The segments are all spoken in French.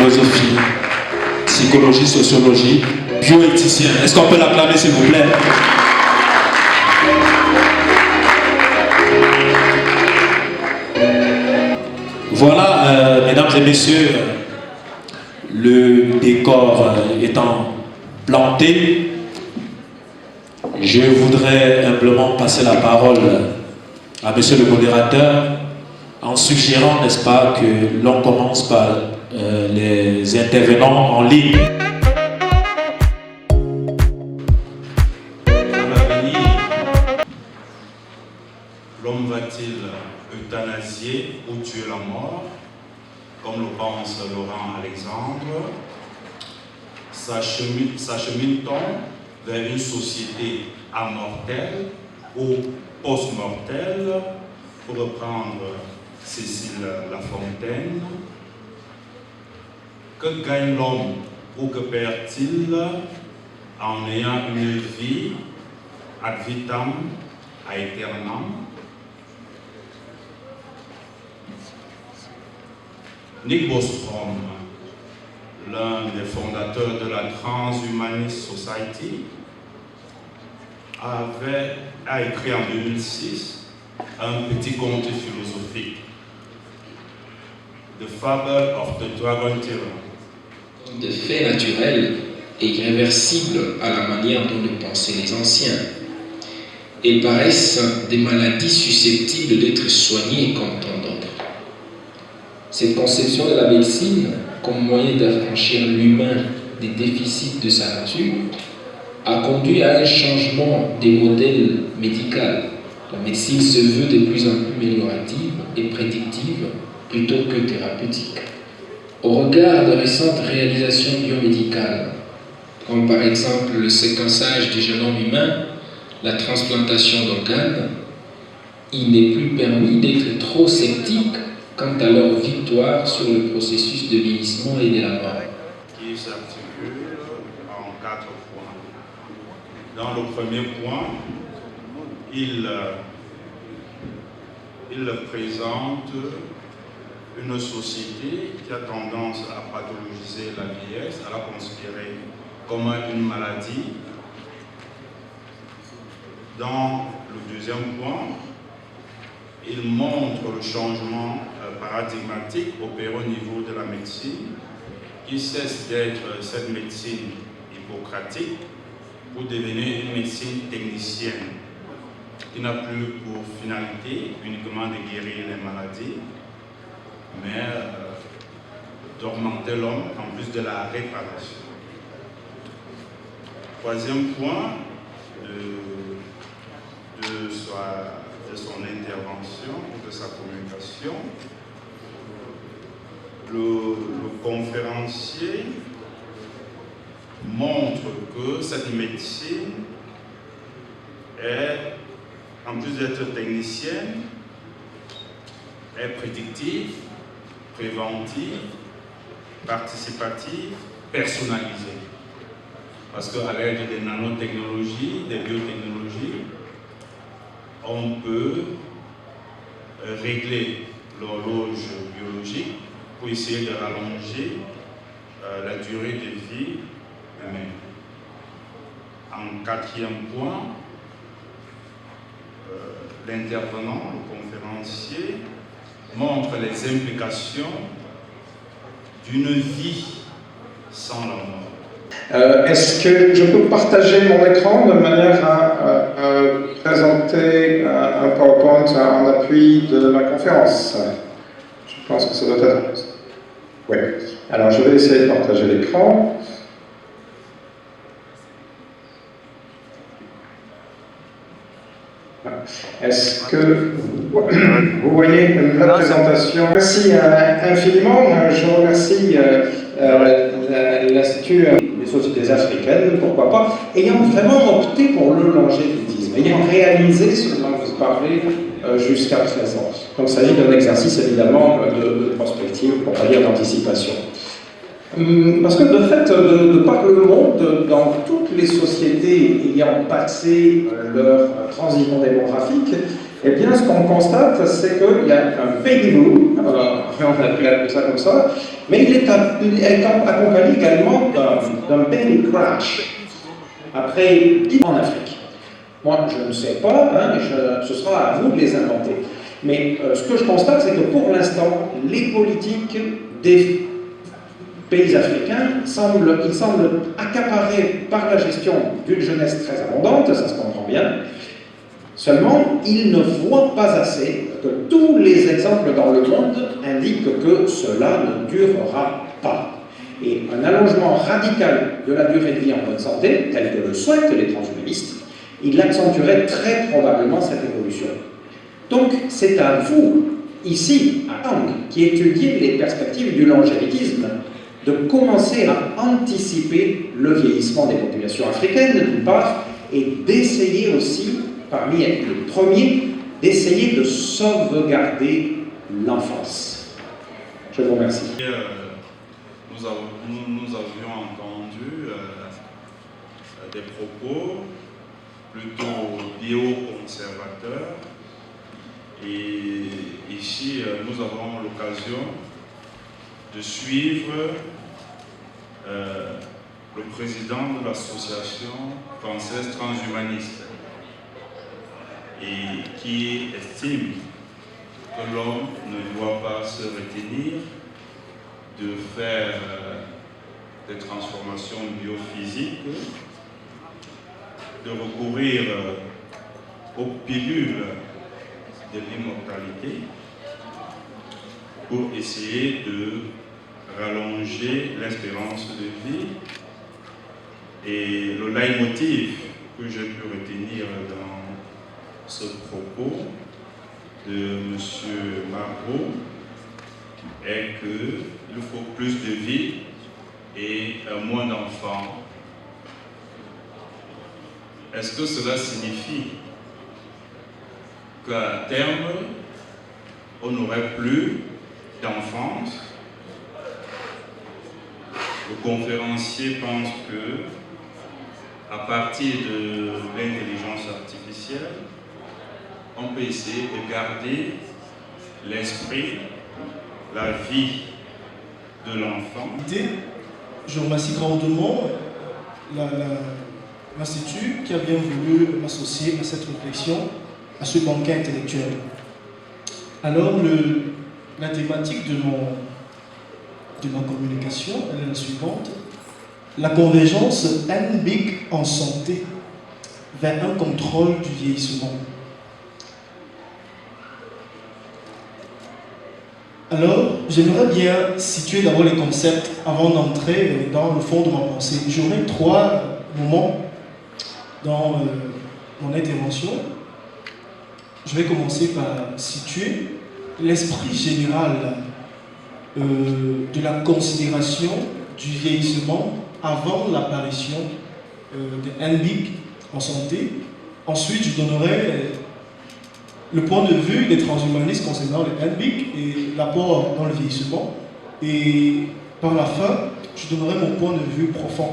philosophie, psychologie, sociologie, bioéthicien. Est-ce qu'on peut l'acclamer s'il vous plaît? Voilà, mesdames et messieurs, le décor étant planté, je voudrais humblement passer la parole à monsieur le modérateur en suggérant, n'est-ce pas, que l'on commence par les intervenants en ligne. L'homme va-t-il euthanasier ou tuer la mort, comme le pense Laurent Alexandre? S'achemine-t-on vers une société amortelle ou post-mortelle, pour reprendre Cécile Lafontaine? Que gagne l'homme ou que perd-il en ayant une vie ad vitam aeternam? Nick Bostrom, l'un des fondateurs de la Transhumanist Society, a écrit en 2006 un petit conte philosophique, The Fable of the Dragon Tyrann. De faits naturels et irréversibles à la manière dont le pensaient les anciens. Ils paraissent des maladies susceptibles d'être soignées comme tant d'autres. Cette conception de la médecine comme moyen d'affranchir l'humain des déficits de sa nature a conduit à un changement des modèles médicaux. La médecine se veut de plus en plus améliorative et prédictive plutôt que thérapeutique. Au regard de récentes réalisations biomédicales, comme par exemple le séquençage du génome humain, la transplantation d'organes, il n'est plus permis d'être trop sceptique quant à leur victoire sur le processus de vieillissement et de la mort. Qui s'articule en 4 points. Dans le premier point, il présente une société qui a tendance à pathologiser la vieillesse, à la considérer comme une maladie. Dans le deuxième point, il montre le changement paradigmatique opéré au niveau de la médecine, qui cesse d'être cette médecine hippocratique pour devenir une médecine technicienne, qui n'a plus pour finalité uniquement de guérir les maladies, mais d'augmenter l'homme en plus de la réparation. Troisième point de son intervention, de sa communication, le conférencier montre que cette médecine est, en plus d'être technicienne, est prédictive, préventive, participative, personnalisée. Parce qu'à l'aide des nanotechnologies, des biotechnologies, on peut régler l'horloge biologique pour essayer de rallonger la durée de vie humaine. En quatrième point, l'intervenant, le conférencier, montre les implications d'une vie sans la mort. Est-ce que je peux partager mon écran de manière à présenter un PowerPoint en appui de la conférence? Je pense que ça doit être... Oui. Alors, je vais essayer de partager l'écran. Est-ce que vous voyez la présentation? Merci infiniment. Je remercie l'Institut des sociétés africaines, pourquoi pas, ayant vraiment opté pour le longévitisme, ayant réalisé ce dont vous parlez jusqu'à présent. Donc il s'agit d'un exercice évidemment de prospective, pour pas dire d'anticipation. Parce que de fait, de par le monde, dans toutes les sociétés ayant passé leur transition démographique, Eh bien, ce qu'on constate, c'est qu'il y a un baby boom, on appelle ça comme ça, mais il est accompagné également d'un baby crash, après en Afrique. Moi, je ne sais pas, hein, ce sera à vous de les inventer. Mais ce que je constate, c'est que pour l'instant, les politiques des pays africains semblent accaparés par la gestion d'une jeunesse très abondante, ça se comprend bien. Seulement, ils ne voient pas assez que tous les exemples dans le monde indiquent que cela ne durera pas. Et un allongement radical de la durée de vie en bonne santé, tel que le souhaitent les transhumanistes, il accentuerait très probablement cette évolution. Donc, c'est à vous, ici, à Ang, qui étudiez les perspectives du longévitisme, de commencer à anticiper le vieillissement des populations africaines, d'une part, et d'essayer aussi, parmi les premiers, d'essayer de sauvegarder l'enfance. Je vous remercie. Nous avions entendu des propos plutôt bio-conservateurs. Et ici, nous avons l'occasion de suivre le président de l'association française transhumaniste et qui estime que l'homme ne doit pas se retenir de faire des transformations biophysiques, de recourir aux pilules de l'immortalité pour essayer de rallonger l'espérance de vie. Et le leitmotiv que j'ai pu retenir dans ce propos de M. Marot est qu'il faut plus de vie et moins d'enfants. Est-ce que cela signifie qu'à terme, on n'aurait plus d'enfance? Le conférencier pense que, à partir de l'intelligence artificielle, on peut essayer de garder l'esprit, la vie de l'enfant. Je remercie grandement l'Institut qui a bien voulu m'associer à cette réflexion, à ce banquet intellectuel. Alors, la thématique de ma communication, elle est la suivante: la convergence NBIC en santé vers un contrôle du vieillissement. Alors, j'aimerais bien situer d'abord les concepts avant d'entrer dans le fond de ma pensée. J'aurai 3 moments dans mon intervention. Je vais commencer par situer l'esprit général de la considération du vieillissement avant l'apparition de NBIC en santé. Ensuite, je donnerai le point de vue des transhumanistes concernant le NBIC et l'apport dans le vieillissement. Et par la fin, je donnerai mon point de vue profond.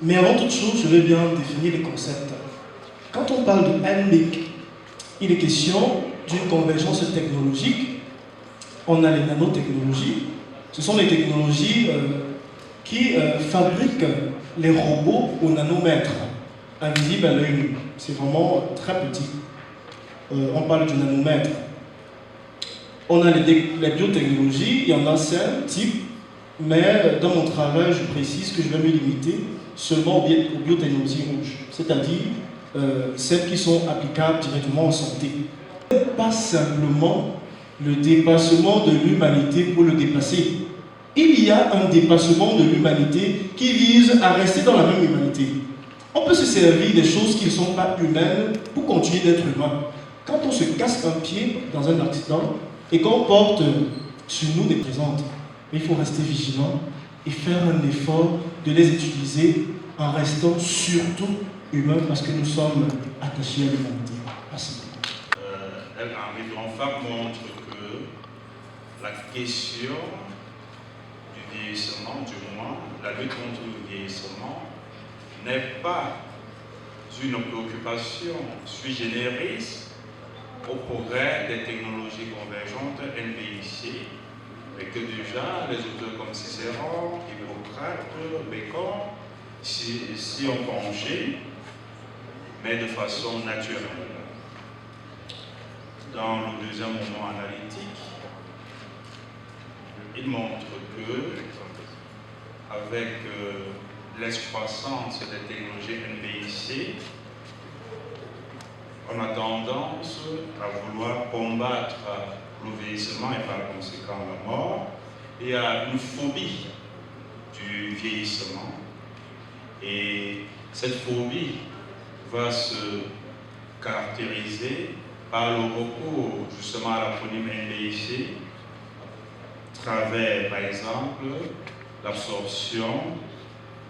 Mais avant toute chose, je vais bien définir les concepts. Quand on parle de NBIC, il est question d'une convergence technologique. On a les nanotechnologies. Ce sont les technologies qui fabriquent les robots au nanomètre, invisibles à l'œil nu. C'est vraiment très petit. On parle du nanomètre. On a les biotechnologies, il y en a 5 types, mais dans mon travail, je précise que je vais me limiter seulement aux biotechnologies rouges, c'est-à-dire celles qui sont applicables directement en santé. Pas simplement le dépassement de l'humanité pour le dépasser. Il y a un dépassement de l'humanité qui vise à rester dans la même humanité. On peut se servir des choses qui ne sont pas humaines pour continuer d'être humain. Quand on se casse un pied dans un accident et qu'on porte sur nous des présentes, il faut rester vigilant et faire un effort de les utiliser en restant surtout humain parce que nous sommes attachés à l'humanité. Merci. Henri Dronfart montre que la question du vieillissement, du moins la lutte contre le vieillissement, n'est pas une préoccupation sui generis au progrès des technologies convergentes NBIC, et que déjà les auteurs comme Cicéron, Hippocrate, Bacon s'y ont penché, mais de façon naturelle. Dans le deuxième moment analytique, il montre que, avec l'excroissance des technologies NBIC, on a tendance à vouloir combattre le vieillissement et par conséquent la mort, et à une phobie du vieillissement. Et cette phobie va se caractériser par le recours justement à l'acronyme NBIC, à travers par exemple l'absorption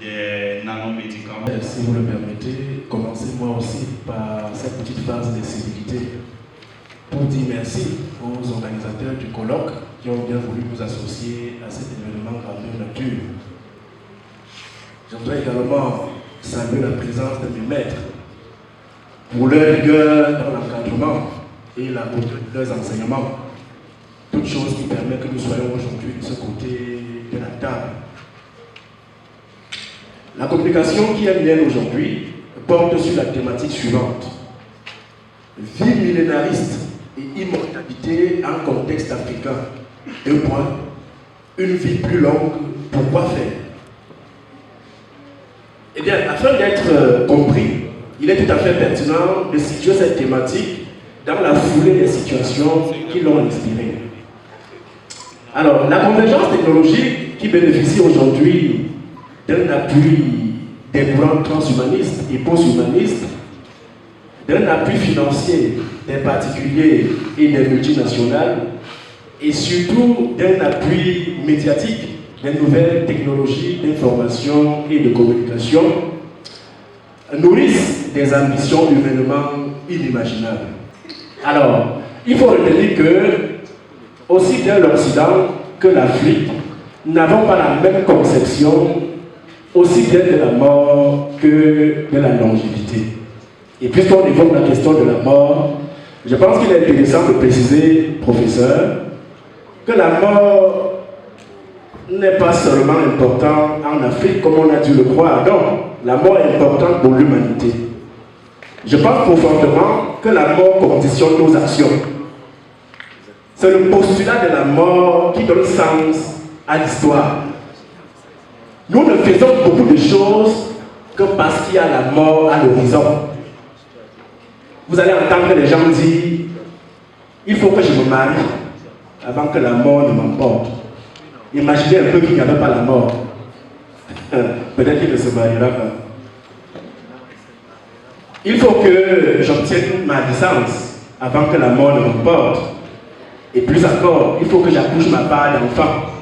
des nanomédicaments. Si vous le permettez, commencez moi aussi par cette petite phase de civilité pour dire merci aux organisateurs du colloque qui ont bien voulu nous associer à cet événement grandeur nature. Je voudrais également saluer la présence de mes maîtres pour leur rigueur dans l'encadrement et la beauté de leurs enseignements. Toute chose qui permet que nous soyons aujourd'hui de ce côté de la table. La communication qui est mienne aujourd'hui porte sur la thématique suivante. Vie millénariste et immortalité en contexte africain. 2 points. Une vie plus longue, pourquoi faire? Eh bien, afin d'être compris, il est tout à fait pertinent de situer cette thématique dans la foulée des situations qui l'ont inspirée. Alors, la convergence technologique qui bénéficie aujourd'hui d'un appui des courants transhumanistes et post-humanistes, d'un appui financier des particuliers et des multinationales, et surtout d'un appui médiatique des nouvelles technologies d'information et de communication, nourrissent des ambitions humainement inimaginables. Alors, il faut retenir que, aussi bien l'Occident que l'Afrique n'avons pas la même conception aussi bien de la mort que de la longévité. Et puisqu'on évoque la question de la mort, je pense qu'il est intéressant de préciser, professeur, que la mort n'est pas seulement importante en Afrique comme on a dû le croire. Non, la mort est importante pour l'humanité. Je pense profondément que la mort conditionne nos actions. C'est le postulat de la mort qui donne sens à l'histoire. Nous ne faisons beaucoup de choses que parce qu'il y a la mort à l'horizon. Vous allez entendre les gens dire, il faut que je me marie avant que la mort ne m'emporte. Imaginez un peu qu'il n'y avait pas la mort. Peut-être qu'il ne se mariera pas. Il faut que j'obtienne ma licence avant que la mort ne m'emporte. Et plus encore, il faut que j'accouche ma part d'enfant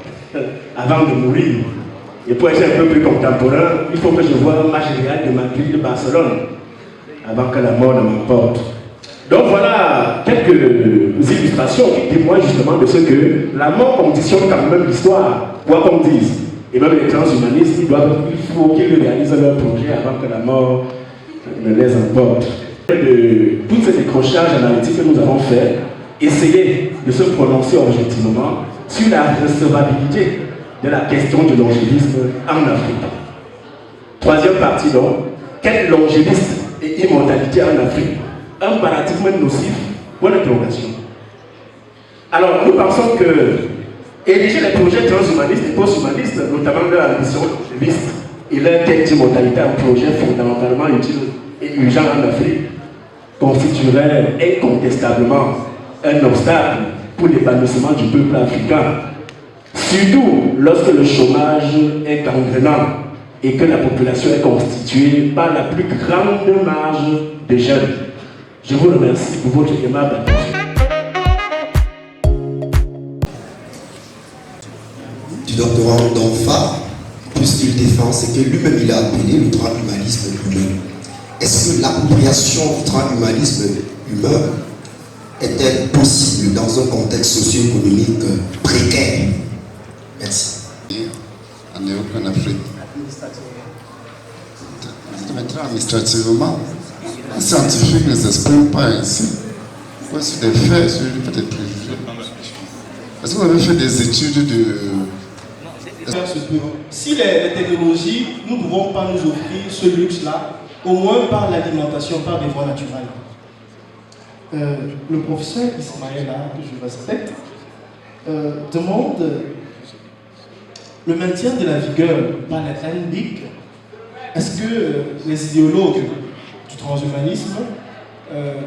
avant de mourir. Et pour être un peu plus contemporain, il faut que je voie un match réel de Madrid de Barcelone avant que la mort ne m'emporte. Donc voilà quelques illustrations qui témoignent justement de ce que la mort conditionne quand même l'histoire, quoi qu'on dise. Et même les transhumanistes, il faut qu'ils réalisent leur projet avant que la mort ne les emporte. De tous ces décrochages analytiques que nous avons faits, essayer de se prononcer objectivement sur la recevabilité de la question du longévisme en Afrique. Troisième partie donc, quel longévisme et immortalité en Afrique? Un paradigme nocif, point d'interrogation. Alors nous pensons que ériger les projets transhumanistes et post-humanistes, notamment leur ambition longéviste et leur quête d'immortalité, un projet fondamentalement utile et urgent en Afrique, constituerait incontestablement un obstacle pour l'épanouissement du peuple africain. Surtout lorsque le chômage est gangrenant et que la population est constituée par la plus grande marge de jeunes. Je vous remercie pour votre aimable attention. Du doctorat d'Onfa, puisqu'il défend ce que lui-même il a appelé le transhumanisme humain. Est-ce que l'appropriation du transhumanisme humain est-elle possible dans un contexte socio-économique précaire? Merci. En Europe, en Afrique. Administrativement, un scientifique ne s'exprime pas ainsi. faut aussi des faits sur peut-être préjugés. Est-ce que vous avez fait des études de... Si les technologies, nous ne pouvons pas nous offrir ce luxe-là, au moins par l'alimentation, par des voies naturelles. Le professeur Ismaël, que je respecte, demande le maintien de la vigueur par la NBIC. Est-ce que les idéologues du transhumanisme,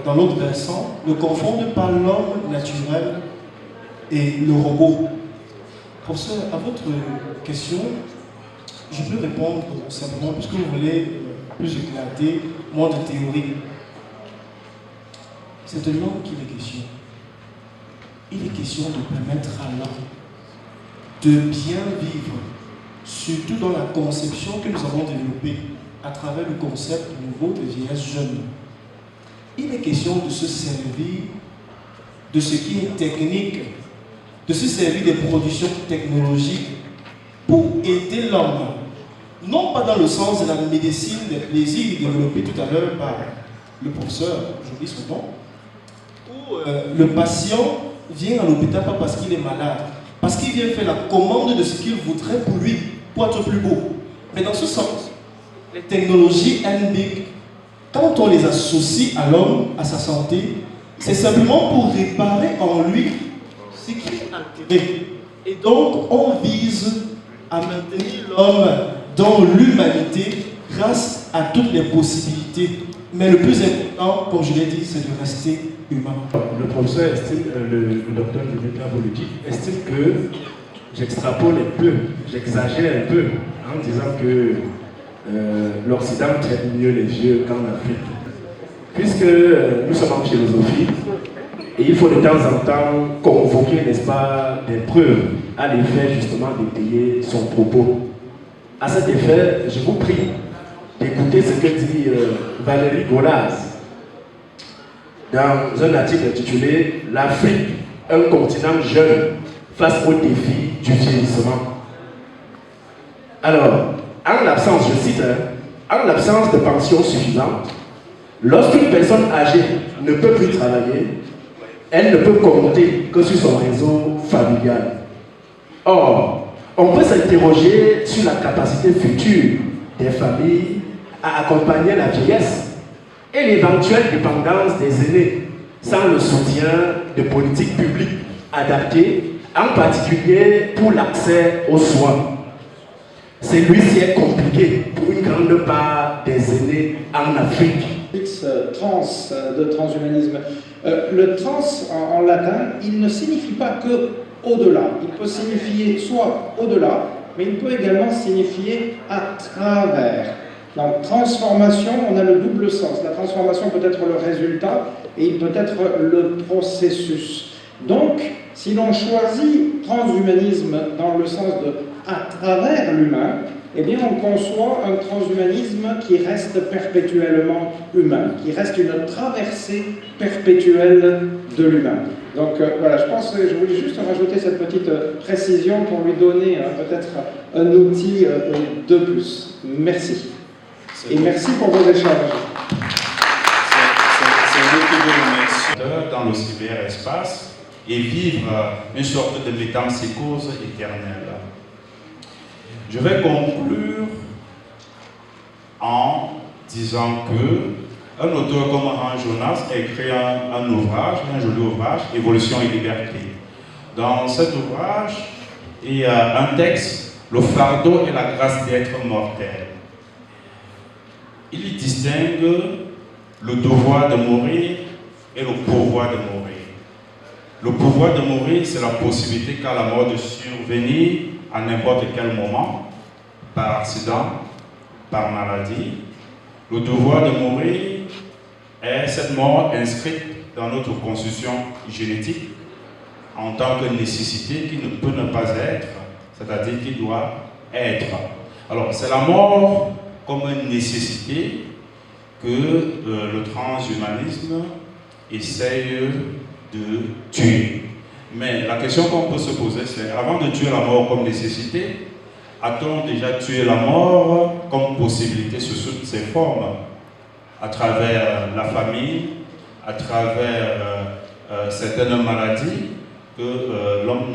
dans l'autre versant, ne confondent pas l'homme naturel et le robot? Professeur, à votre question, je peux répondre simplement, puisque vous voulez plus éclater, moins de théorie. C'est de l'homme qu'il est question. Il est question de permettre à l'homme de bien vivre, surtout dans la conception que nous avons développée à travers le concept nouveau de vieillesse jeune. Il est question de se servir de ce qui est technique, de se servir des productions technologiques pour aider l'homme. Non pas dans le sens de la médecine des plaisirs développés tout à l'heure par le professeur, j'oublie son nom, où le patient vient à l'hôpital pas parce qu'il est malade, parce qu'il vient faire la commande de ce qu'il voudrait pour lui, pour être plus beau. Mais dans ce sens, les technologies NBIC, quand on les associe à l'homme, à sa santé, c'est simplement pour réparer en lui ce qui est altéré. Et donc, on vise à maintenir l'homme dans l'humanité grâce à toutes les possibilités. Mais le plus important, comme je l'ai dit, c'est de rester humain. Le professeur estime, le docteur Dimitri Aboludi estime que j'extrapole un peu, j'exagère un peu en disant que l'Occident traite mieux les vieux qu'en Afrique. Puisque nous sommes en philosophie, et il faut de temps en temps convoquer, n'est-ce pas, des preuves à l'effet justement d'étayer son propos. À cet effet, je vous prie d'écouter ce que dit Valérie Golaz dans un article intitulé « L'Afrique, un continent jeune face au défi du vieillissement ». Alors, en l'absence, je cite, en l'absence de pension suffisante, lorsqu'une personne âgée ne peut plus travailler, elle ne peut compter que sur son réseau familial. Or, on peut s'interroger sur la capacité future des familles à accompagner la vieillesse et l'éventuelle dépendance des aînés sans le soutien de politiques publiques adaptées, en particulier pour l'accès aux soins. Celui-ci est compliqué pour une grande part des aînés en Afrique. Trans, de transhumanisme. Le trans en latin, il ne signifie pas que au-delà. Il peut signifier soit au-delà, mais il peut également signifier à travers. Dans transformation, on a le double sens. La transformation peut être le résultat et il peut être le processus. Donc, si l'on choisit transhumanisme dans le sens de à travers l'humain, eh bien on conçoit un transhumanisme qui reste perpétuellement humain, qui reste une traversée perpétuelle de l'humain. Donc voilà, je pense que je voulais juste rajouter cette petite précision pour lui donner peut-être un outil de plus. Merci. Et merci pour vos échanges. C'est un outil de remercier dans le cyberespace et vivre une sorte de métempsychose éternelle. Je vais conclure en disant que un auteur comme Hans Jonas a écrit un ouvrage, un joli ouvrage, Évolution et liberté. Dans cet ouvrage, il y a un texte, le fardeau et la grâce d'être mortel. Il y distingue le devoir de mourir et le pouvoir de mourir. Le pouvoir de mourir, c'est la possibilité qu'a la mort de survenir à n'importe quel moment, par accident, par maladie. Le devoir de mourir est cette mort inscrite dans notre constitution génétique en tant que nécessité qui ne peut ne pas être, c'est-à-dire qui doit être. Alors, c'est la mort comme une nécessité que le transhumanisme essaye de tuer. Mais la question qu'on peut se poser, c'est avant de tuer la mort comme nécessité, a-t-on déjà tué la mort comme possibilité sous toutes ses formes, à travers la famille, à travers certaines maladies que l'homme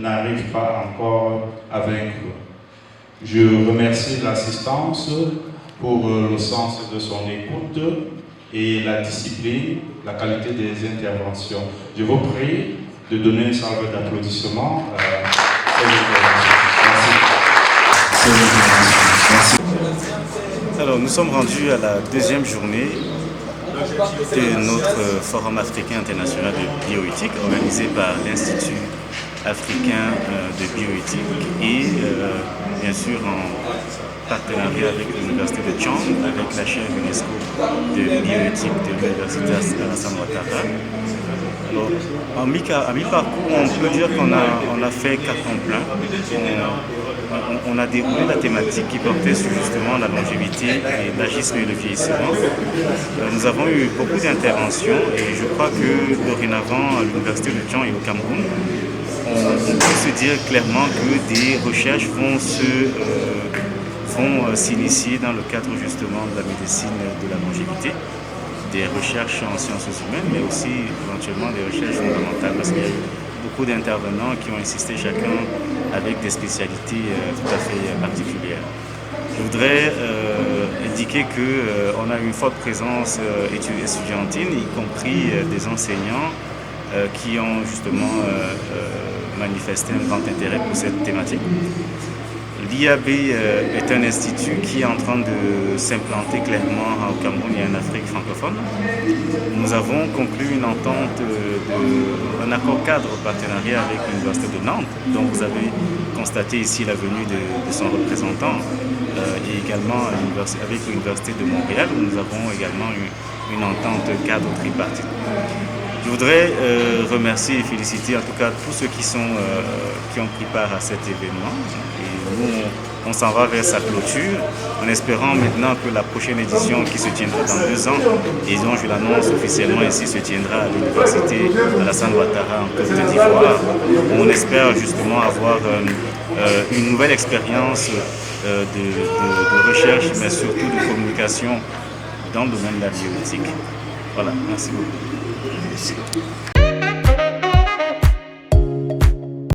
n'arrive pas encore à vaincre. Je remercie l'assistance pour le sens de son écoute et la discipline, la qualité des interventions. Je vous prie de donner une salve d'applaudissements à cette intervention. Merci. Alors, nous sommes rendus à la deuxième journée de notre Forum africain international de bioéthique organisé par l'Institut africain de bioéthique et bien sûr en partenariat avec l'Université de Chang, avec la chaire UNESCO de bioéthique de l'Université Alassane Ouattara. Alors, à mi-parcours, on peut dire qu'on a fait carton plein. On a déroulé la thématique qui portait sur justement la longévité et l'agisme et le vieillissement. Nous avons eu beaucoup d'interventions et je crois que dorénavant à l'Université de Chang et au Cameroun, on peut se dire clairement que des recherches vont s'initier dans le cadre justement de la médecine de la longévité, des recherches en sciences humaines, mais aussi éventuellement des recherches fondamentales, parce qu'il y a eu beaucoup d'intervenants qui ont insisté chacun avec des spécialités tout à fait particulières. Je voudrais indiquer qu'on a une forte présence étudiantine, y compris des enseignants qui ont justement manifesté un grand intérêt pour cette thématique. L'IAB est un institut qui est en train de s'implanter clairement au Cameroun et en Afrique francophone. Nous avons conclu une entente, un accord cadre partenariat avec l'Université de Nantes, dont vous avez constaté ici la venue de son représentant, et également avec l'Université de Montréal, où nous avons également une entente cadre tripartite. Je voudrais remercier et féliciter en tout cas tous ceux qui ont pris part à cet événement. Et nous, on s'en va vers sa clôture en espérant maintenant que la prochaine édition qui se tiendra dans 2 ans, et dont je l'annonce officiellement ici, se tiendra à l'Université Alassane Ouattara en Côte d'Ivoire, où on espère justement avoir une nouvelle expérience de recherche, mais surtout de communication dans le domaine de la bioéthique. Voilà, merci beaucoup.